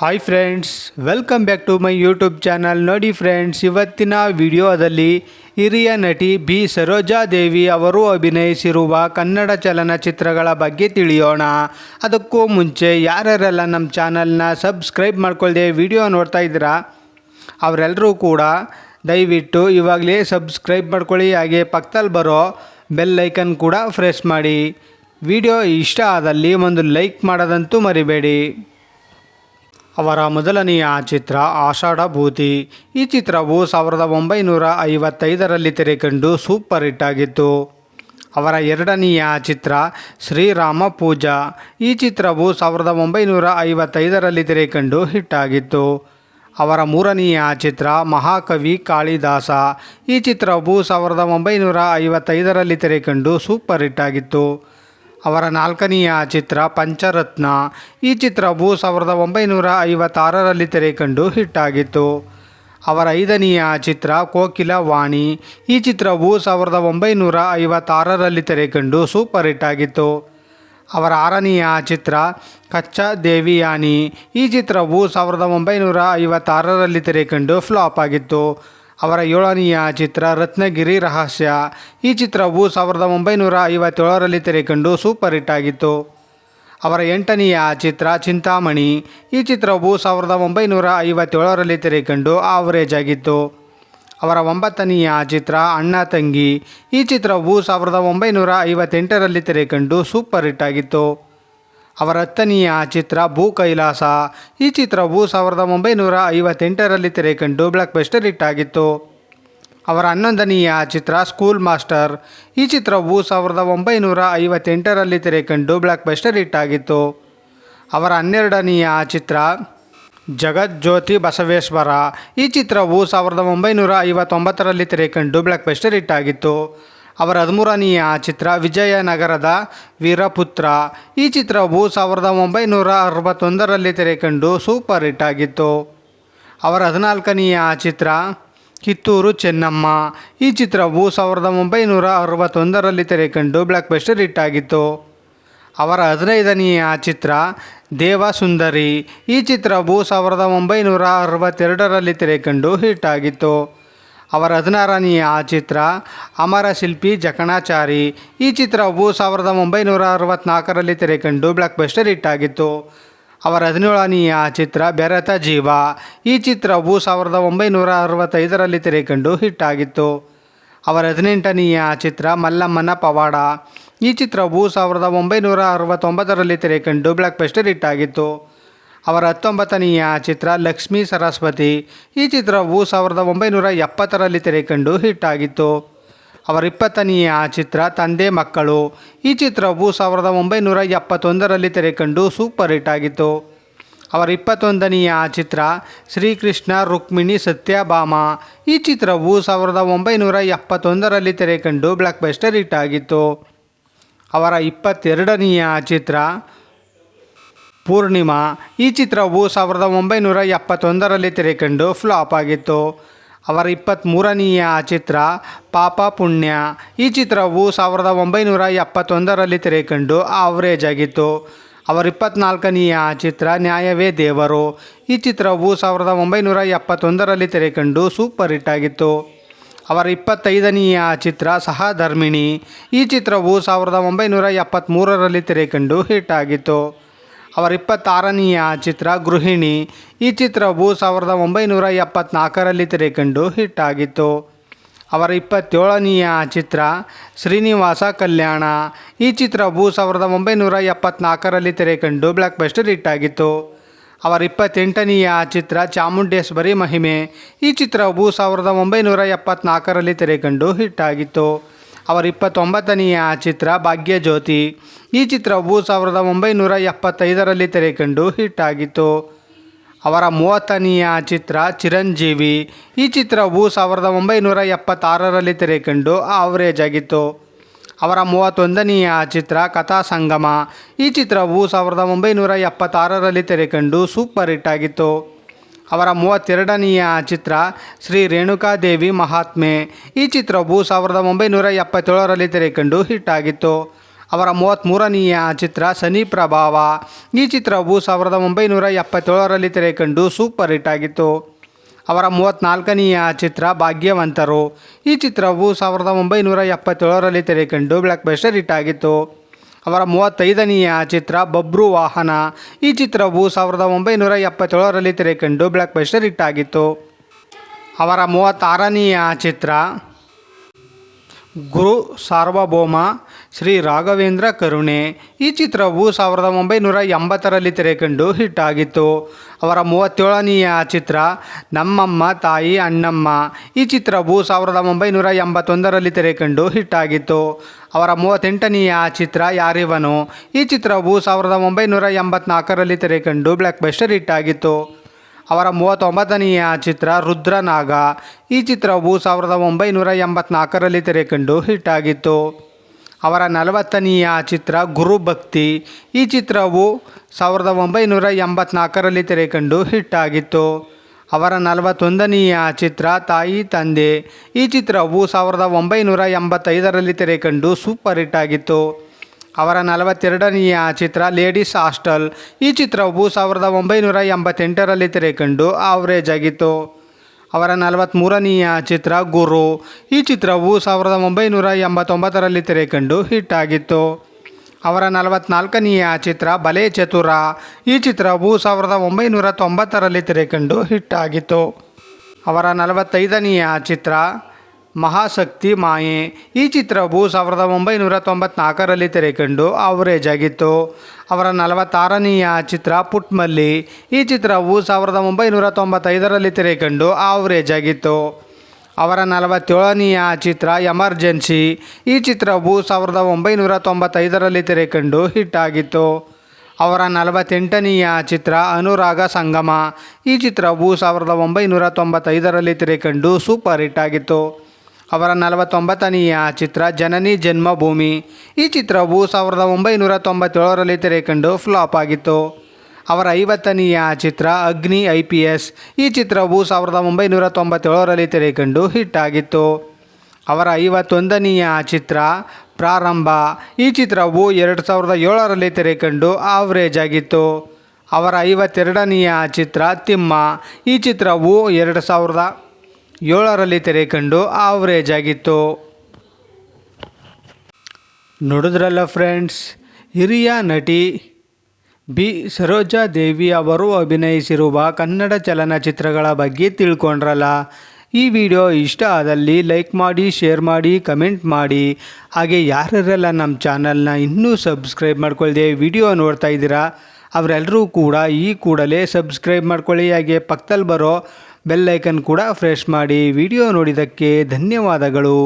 Hi friends, welcome back to my YouTube channel. ನೋಡಿ friends, ಇವತ್ತಿನ ವಿಡಿಯೋದಲ್ಲಿ ಹಿರಿಯ ನಟಿ ಬಿ ಸರೋಜಾದೇವಿ ಅವರು ಅಭಿನಯಿಸಿರುವ ಕನ್ನಡ ಚಲನಚಿತ್ರಗಳ ಬಗ್ಗೆ ತಿಳಿಯೋಣ. ಅದಕ್ಕೂ ಮುಂಚೆ ಯಾರ್ಯಾರೆಲ್ಲ ನಮ್ಮ ಚಾನಲ್ನ ಸಬ್ಸ್ಕ್ರೈಬ್ ಮಾಡ್ಕೊಳ್ಳದೆ ವಿಡಿಯೋ ನೋಡ್ತಾ ಇದ್ದೀರಾ ಅವರೆಲ್ಲರೂ ಕೂಡ ದಯವಿಟ್ಟು ಇವಾಗಲೇ ಸಬ್ಸ್ಕ್ರೈಬ್ ಮಾಡ್ಕೊಳ್ಳಿ. ಹಾಗೆ ಪಕ್ಕದಲ್ಲಿ ಬರೋ ಬೆಲ್ ಐಕನ್ ಕೂಡ ಪ್ರೆಸ್ ಮಾಡಿ. ವಿಡಿಯೋ ಇಷ್ಟ ಆದಲ್ಲಿ ಒಂದು ಲೈಕ್ ಮಾಡೋದಂತೂ ಮರಿಬೇಡಿ. ಅವರ ಮೊದಲನೆಯ ಚಿತ್ರ ಆಷಾಢಭೂತಿ. ಈ ಚಿತ್ರವು 1955ರಲ್ಲಿ ತೆರೆಕಂಡು ಸೂಪರ್ ಹಿಟ್ ಆಗಿತ್ತು. ಅವರ ಎರಡನೆಯ ಚಿತ್ರ ಶ್ರೀರಾಮ ಪೂಜಾ. ಈ ಚಿತ್ರವು 1955ರಲ್ಲಿ ತೆರೆಕಂಡು ಹಿಟ್ ಆಗಿತ್ತು. ಅವರ ಮೂರನೆಯ ಚಿತ್ರ ಮಹಾಕವಿ ಕಾಳಿದಾಸ. ಈ ಚಿತ್ರವು 1955ರಲ್ಲಿ ತೆರೆಕಂಡು ಸೂಪರ್ ಹಿಟ್ ಆಗಿತ್ತು. ಅವರ ನಾಲ್ಕನೆಯ ಚಿತ್ರ ಪಂಚರತ್ನ. ಈ ಚಿತ್ರವು 1956ರಲ್ಲಿ ತೆರೆಕಂಡು ಹಿಟ್ ಆಗಿತ್ತು. ಅವರ ಐದನೆಯ ಚಿತ್ರ ಕೋಕಿಲ ವಾಣಿ. ಈ ಚಿತ್ರವು 1956ರಲ್ಲಿ ತೆರೆಕಂಡು ಸೂಪರ್ ಹಿಟ್ ಆಗಿತ್ತು. ಅವರ ಆರನೆಯ ಚಿತ್ರ ಕಚ್ಚಾ ದೇವಿಯಾನಿ. ಈ ಚಿತ್ರವು 1956ರಲ್ಲಿ ತೆರೆಕಂಡು ಫ್ಲಾಪ್ ಆಗಿತ್ತು. ಅವರ ಏಳನೆಯ ಚಿತ್ರ ರತ್ನಗಿರಿ ರಹಸ್ಯ. ಈ ಚಿತ್ರವು 1957ರಲ್ಲಿ ತೆರೆಕಂಡು ಸೂಪರ್ ಹಿಟ್ ಆಗಿತ್ತು. ಅವರ ಎಂಟನೆಯ ಚಿತ್ರ ಚಿಂತಾಮಣಿ. ಈ ಚಿತ್ರವು 1957ರಲ್ಲಿ ತೆರೆಕಂಡು ಆವರೇಜ್ ಆಗಿತ್ತು. ಅವರ ಒಂಬತ್ತನೆಯ ಚಿತ್ರ ಅಣ್ಣ ತಂಗಿ. ಈ ಚಿತ್ರವು 1958ರಲ್ಲಿ ತೆರೆಕಂಡು ಸೂಪರ್ ಹಿಟ್ ಆಗಿತ್ತು. ಅವರ ಹತ್ತನೆಯ ಚಿತ್ರ ಭೂ ಕೈಲಾಸ. ಈ ಚಿತ್ರವು 1958ರಲ್ಲಿ ತೆರೆಕಂಡು ಬ್ಲಾಕ್ ಬಸ್ಟರ್ ಹಿಟ್ ಆಗಿತ್ತು. ಅವರ 11ನೆಯ ಚಿತ್ರ ಸ್ಕೂಲ್ ಮಾಸ್ಟರ್. ಈ ಚಿತ್ರವು 1958ರಲ್ಲಿ ತೆರೆಕಂಡು ಬ್ಲಾಕ್ ಬಸ್ಟರ್ ಹಿಟ್ ಆಗಿತ್ತು. ಅವರ 12ನೆಯ ಚಿತ್ರ ಜಗಜ್ಯೋತಿ ಬಸವೇಶ್ವರ. ಈ ಚಿತ್ರವು 1959ರಲ್ಲಿ ತೆರೆಕಂಡು ಬ್ಲಾಕ್ ಬಸ್ಟರ್ ಹಿಟ್ ಆಗಿತ್ತು. ಅವರ 13ನೆಯ ಚಿತ್ರ ವಿಜಯನಗರದ ವೀರಪುತ್ರ. ಈ ಚಿತ್ರವು 1961ರಲ್ಲಿ ತೆರೆಕಂಡು ಸೂಪರ್ ಹಿಟ್ ಆಗಿತ್ತು. ಅವರ 14ನೆಯ ಚಿತ್ರ ಕಿತ್ತೂರು ಚೆನ್ನಮ್ಮ. ಈ ಚಿತ್ರವು 1961ರಲ್ಲಿ ತೆರೆಕಂಡು ಬ್ಲಾಕ್ ಬಸ್ಟರ್ ಹಿಟ್ ಆಗಿತ್ತು. ಅವರ 15ನೆಯ ಚಿತ್ರ ದೇವಸುಂದರಿ. ಈ ಚಿತ್ರವು 1962ರಲ್ಲಿ ತೆರೆಕಂಡು ಹಿಟ್ ಆಗಿತ್ತು. ಅವರ 16ನೆಯ ಚಿತ್ರ ಅಮರಶಿಲ್ಪಿ ಜಕಣಾಚಾರಿ. ಈ ಚಿತ್ರವು 1964ರಲ್ಲಿ ತೆರೆಕಂಡು ಬ್ಲಾಕ್ ಬಸ್ಟರ್ ಹಿಟ್ ಆಗಿತ್ತು. ಅವರ 17ನೆಯ ಚಿತ್ರ ಬೆರೆತ ಜೀವ. ಈ ಚಿತ್ರವು 1965ರಲ್ಲಿ ತೆರೆಕಂಡು ಹಿಟ್ ಆಗಿತ್ತು. ಅವರ 18ನೆಯ ಚಿತ್ರ ಮಲ್ಲಮ್ಮನ ಪವಾಡ. ಈ ಚಿತ್ರವು 1969ರಲ್ಲಿ ತೆರೆಕಂಡು ಬ್ಲಾಕ್ ಬಸ್ಟರ್ ಹಿಟ್ ಆಗಿತ್ತು. ಅವರ 19ನೆಯ ಚಿತ್ರ ಲಕ್ಷ್ಮೀ ಸರಸ್ವತಿ. ಈ ಚಿತ್ರವು 1970ರಲ್ಲಿ ತೆರೆಕಂಡು ಹಿಟ್ ಆಗಿತ್ತು. ಅವರ 20ನೆಯ ಚಿತ್ರ ತಂದೆ ಮಕ್ಕಳು. ಈ ಚಿತ್ರವು 1971ರಲ್ಲಿ ತೆರೆಕಂಡು ಸೂಪರ್ ಹಿಟ್ ಆಗಿತ್ತು. ಅವರ 21ನೆಯ ಚಿತ್ರ ಶ್ರೀಕೃಷ್ಣ ರುಕ್ಮಿಣಿ ಸತ್ಯಭಾಮ. ಈ ಚಿತ್ರವು 1971ರಲ್ಲಿ ತೆರೆಕಂಡು ಬ್ಲಾಕ್ ಬಸ್ಟರ್ ಹಿಟ್ ಆಗಿತ್ತು. ಅವರ 22ನೆಯ ಚಿತ್ರ ಪೂರ್ಣಿಮಾ. ಈ ಚಿತ್ರವು 1971ರಲ್ಲಿ ತೆರೆಕಂಡು ಫ್ಲಾಪ್ ಆಗಿತ್ತು. ಅವರ 23ನೆಯ ಚಿತ್ರ ಪಾಪ ಪುಣ್ಯ. ಈ ಚಿತ್ರವು 1971ರಲ್ಲಿ ತೆರೆಕಂಡು ಆವರೇಜ್ ಆಗಿತ್ತು. ಅವರ 24ನೆಯ ಚಿತ್ರ ನ್ಯಾಯವೇ ದೇವರು. ಈ ಚಿತ್ರವು 1971ರಲ್ಲಿ ತೆರೆಕಂಡು ಸೂಪರ್ ಹಿಟ್ ಆಗಿತ್ತು. ಅವರ 25ನೆಯ ಚಿತ್ರ ಸಹಧರ್ಮಿಣಿ. ಈ ಚಿತ್ರವು 1973ರಲ್ಲಿ ತೆರೆಕಂಡು ಹಿಟ್ ಆಗಿತ್ತು. ಅವರ 26ನೆಯ ಚಿತ್ರ ಗೃಹಿಣಿ. ಈ ಚಿತ್ರವು 1974ರಲ್ಲಿ ತೆರೆಕಂಡು ಹಿಟ್ ಆಗಿತ್ತು. ಅವರ 27ನೆಯ ಚಿತ್ರ ಶ್ರೀನಿವಾಸ ಕಲ್ಯಾಣ. ಈ ಚಿತ್ರವು 1974ರಲ್ಲಿ ತೆರೆಕಂಡು ಬ್ಲಾಕ್ ಬಸ್ಟರ್ ಹಿಟ್ ಆಗಿತ್ತು. ಅವರ 28ನೆಯ ಚಿತ್ರ ಚಾಮುಂಡೇಶ್ವರಿ ಮಹಿಮೆ. ಈ ಚಿತ್ರವು 1974ರಲ್ಲಿ ತೆರೆಕಂಡು ಹಿಟ್ ಆಗಿತ್ತು. ಅವರ 29ನೆಯ ಚಿತ್ರ ಭಾಗ್ಯಜ್ಯೋತಿ. ಈ ಚಿತ್ರವು 1975ರಲ್ಲಿ ತೆರೆಕಂಡು ಹಿಟ್ ಆಗಿತ್ತು. ಅವರ 30ನೆಯ ಚಿತ್ರ ಚಿರಂಜೀವಿ. ಈ ಚಿತ್ರವು 1976ರಲ್ಲಿ ತೆರೆಕಂಡು ಆವರೇಜ್ ಆಗಿತ್ತು. ಅವರ 31ನೆಯ ಚಿತ್ರ ಕಥಾ ಸಂಗಮ. ಈ ಚಿತ್ರವು 1976ರಲ್ಲಿ ತೆರೆಕಂಡು ಸೂಪರ್ ಹಿಟ್ ಆಗಿತ್ತು. ಅವರ 32ನೆಯ ಚಿತ್ರ ಶ್ರೀ ರೇಣುಕಾದೇವಿ ಮಹಾತ್ಮೆ. ಈ ಚಿತ್ರವು 1977ರಲ್ಲಿ ತೆರೆಕಂಡು ಹಿಟ್ ಆಗಿತ್ತು. ಅವರ 33ನೆಯ ಚಿತ್ರ ಶನಿ ಪ್ರಭಾವ. ಈ ಚಿತ್ರವು 1977ರಲ್ಲಿ ತೆರೆಕಂಡು ಸೂಪರ್ ಹಿಟ್ ಆಗಿತ್ತು. ಅವರ 34ನೆಯ ಚಿತ್ರ ಭಾಗ್ಯವಂತರು. ಈ ಚಿತ್ರವು 1977ರಲ್ಲಿ ತೆರೆಕಂಡು ಬ್ಲಾಕ್ ಬಸ್ಟರ್ ಹಿಟ್ ಆಗಿತ್ತು. ಅವರ 35ನೆಯ ಚಿತ್ರ ಬಬ್ರು ವಾಹನ. ಈ ಚಿತ್ರವು 1977ರಲ್ಲಿ ತೆರೆಕಂಡು ಬ್ಲಾಕ್ ಬಸ್ಟರ್ ಹಿಟ್ ಆಗಿತ್ತು. ಅವರ 36ನೆಯ ಚಿತ್ರ ಗುರು ಸಾರ್ವಭೌಮ ಶ್ರೀ ರಾಘವೇಂದ್ರ ಕರುಣೆ. ಈ ಚಿತ್ರವು 1980ರಲ್ಲಿ ತೆರೆಕಂಡು ಹಿಟ್ ಆಗಿತ್ತು. ಅವರ 37ನೆಯ ಚಿತ್ರ ನಮ್ಮಮ್ಮ ತಾಯಿ ಅಣ್ಣಮ್ಮ. ಈ ಚಿತ್ರವು 1981ರಲ್ಲಿ ತೆರೆಕಂಡು ಹಿಟ್ ಆಗಿತ್ತು. ಅವರ 38ನೆಯ ಚಿತ್ರ ಯಾರಿವನು. ಈ ಚಿತ್ರವು 1984ರಲ್ಲಿ ತೆರೆಕಂಡು ಬ್ಲಾಕ್ ಬಸ್ಟರ್ ಹಿಟ್ ಆಗಿತ್ತು. ಅವರ 39ನೆಯ ಚಿತ್ರ ರುದ್ರನಾಗ. ಈ ಚಿತ್ರವು 1984ರಲ್ಲಿ ತೆರೆಕಂಡು ಹಿಟ್ ಆಗಿತ್ತು. ಅವರ 40ನೆಯ ಚಿತ್ರ ಗುರುಭಕ್ತಿ. ಈ ಚಿತ್ರವು 1984ರಲ್ಲಿ ತೆರೆಕಂಡು ಹಿಟ್ ಆಗಿತ್ತು. ಅವರ 41ನೆಯ ಚಿತ್ರ ತಾಯಿ ತಂದೆ. ಈ ಚಿತ್ರವು 1985ರಲ್ಲಿ ತೆರೆಕಂಡು ಸೂಪರ್ ಹಿಟ್ ಆಗಿತ್ತು. ಅವರ 42ನೆಯ ಚಿತ್ರ ಲೇಡೀಸ್ ಹಾಸ್ಟೆಲ್. ಈ ಚಿತ್ರವು 1988ರಲ್ಲಿ ತೆರೆಕಂಡು ಆವ್ರೇಜ್ ಆಗಿತ್ತು. ಅವರ 43ನೆಯ ಚಿತ್ರ ಗುರು. ಈ ಚಿತ್ರವು 1989ರಲ್ಲಿ ತೆರೆಕಂಡು ಹಿಟ್ ಆಗಿತ್ತು. ಅವರ 44ನೆಯ ಚಿತ್ರ ಬಲೆ ಚತುರ. ಈ ಚಿತ್ರವು 1990ರಲ್ಲಿ ತೆರೆಕಂಡು ಹಿಟ್ ಆಗಿತ್ತು. ಅವರ 45ನೆಯ ಚಿತ್ರ ಮಹಾಶಕ್ತಿ ಮಾಯೆ. ಈ ಚಿತ್ರವು 1994ರಲ್ಲಿ ತೆರೆಕಂಡು ಆವರೇಜ್ ಆಗಿತ್ತು. ಅವರ 46ನೆಯ ಚಿತ್ರ ಪುಟ್ಮಲ್ಲಿ. ಈ ಚಿತ್ರವು 1995ರಲ್ಲಿ ತೆರೆಕಂಡು ಆವರೇಜ್ ಆಗಿತ್ತು. ಅವರ 47ನೆಯ ಚಿತ್ರ ಎಮರ್ಜೆನ್ಸಿ. ಈ ಚಿತ್ರವು 1995ರಲ್ಲಿ ತೆರೆಕಂಡು ಹಿಟ್ ಆಗಿತ್ತು. ಅವರ 48ನೆಯ ಚಿತ್ರ ಅನುರಾಗ ಸಂಗಮ. ಈ ಚಿತ್ರವು 1995ರಲ್ಲಿ ತೆರೆಕಂಡು ಸೂಪರ್ ಹಿಟ್ ಆಗಿತ್ತು. ಅವರ 49ನೆಯ ಚಿತ್ರ ಜನನಿ ಜನ್ಮಭೂಮಿ. ಈ ಚಿತ್ರವು 1997ರಲ್ಲಿ ತೆರೆಕಂಡು ಫ್ಲಾಪ್ ಆಗಿತ್ತು. ಅವರ 50ನೆಯ ಚಿತ್ರ ಅಗ್ನಿ IPS. ಈ ಚಿತ್ರವು 1997ರಲ್ಲಿ ತೆರೆಕಂಡು ಹಿಟ್ ಆಗಿತ್ತು. ಅವರ 51ನೆಯ ಚಿತ್ರ ಪ್ರಾರಂಭ. ಈ ಚಿತ್ರವು 2007ರಲ್ಲಿ ತೆರೆಕಂಡು ಆವ್ರೇಜ್ ಆಗಿತ್ತು. ಅವರ 52ನೆಯ ಚಿತ್ರ ತಿಮ್ಮ. ಈ ಚಿತ್ರವು 2007ರಲ್ಲಿ ತೆರೆಕಂಡು ಆವ್ರೇಜ್ ಆಗಿತ್ತು. ನೋಡಿದ್ರಲ್ಲ ಫ್ರೆಂಡ್ಸ್, ಹಿರಿಯ ನಟಿ ಬಿ ಸರೋಜಾದೇವಿ ಅವರು ಅಭಿನಯಿಸಿರುವ ಕನ್ನಡ ಚಲನಚಿತ್ರಗಳ ಬಗ್ಗೆ ತಿಳ್ಕೊಂಡ್ರಲ್ಲ. ಈ ವಿಡಿಯೋ ಇಷ್ಟ ಆದಲ್ಲಿ ಲೈಕ್ ಮಾಡಿ, ಶೇರ್ ಮಾಡಿ, ಕಮೆಂಟ್ ಮಾಡಿ. ಹಾಗೆ ಯಾರ್ಯಾರೆಲ್ಲ ನಮ್ಮ ಚಾನಲ್ನ ಇನ್ನೂ ಸಬ್ಸ್ಕ್ರೈಬ್ ಮಾಡ್ಕೊಳ್ಳದೆ ವಿಡಿಯೋ ನೋಡ್ತಾ ಇದ್ದೀರಾ ಅವರೆಲ್ಲರೂ ಕೂಡ ಈ ಕೂಡಲೇ ಸಬ್ಸ್ಕ್ರೈಬ್ ಮಾಡ್ಕೊಳ್ಳಿ. ಹಾಗೆ ಪಕ್ಕದಲ್ಲಿ ಬರೋ ಬೆಲ್ ಐಕನ್ ಕೂಡ ಪ್ರೆಸ್ ಮಾಡಿ. ವಿಡಿಯೋ ನೋಡಿದ್ದಕ್ಕೆ ಧನ್ಯವಾದಗಳು.